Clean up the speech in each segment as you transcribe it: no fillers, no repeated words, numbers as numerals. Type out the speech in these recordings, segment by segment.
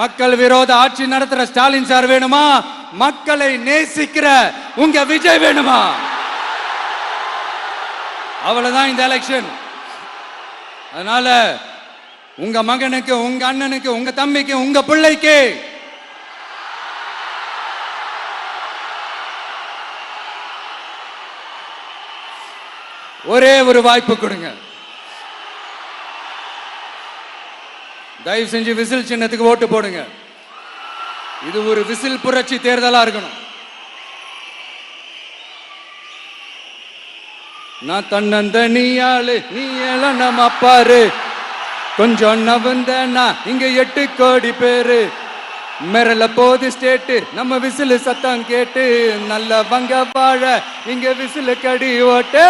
மக்கள் விரோத ஆட்சி நடத்துற ஸ்டாலின் சார் வேணுமா? மக்களை நேசிக்கிற உங்க விஜய் வேணுமா? அவ்வளவுதான் இந்த எலெக்ஷன். அதனால உங்க மகனுக்கு, உங்க அண்ணனுக்கு, உங்க தம்பிக்கு, உங்க பிள்ளைக்கு ஒரே ஒரு வாய்ப்பு கொடுங்க. தயவு செஞ்சு விசில் சின்னத்துக்கு ஓட்டு போடுங்க. இது ஒரு விசில் புரட்சி தேர்தலா இருக்கணும். நான் தன்னந்த நீயாளு, நீ நம்ம பாரு, கொஞ்சம் நவந்தனா இங்க 8 கோடி பேரு, மிரல போது ஸ்டேட்டு நம்ம விசில் சத்தம் கேட்டு, நல்ல வங்க வாழ இங்க விசில் கடி ஓட்டே.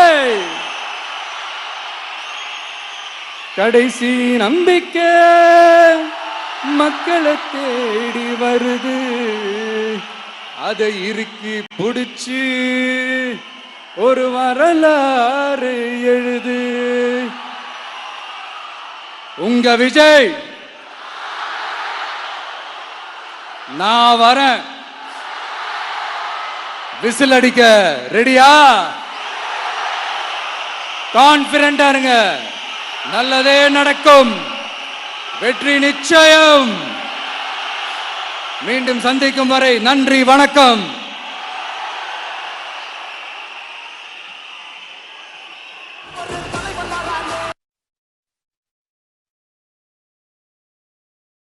கடைசி நம்பிக்கை மக்களை தேடி வருது, அதை இறுக்கி புடிச்சு ஒரு வரலாறு எழுது. உங்க விஜய், நான் வரேன். விசில் அடிக்க ரெடியா? கான்பிடண்டா இருங்க. நல்லதே நடக்கும். வெற்றி நிச்சயம். மீண்டும் சந்திக்கும் வரை நன்றி, வணக்கம்.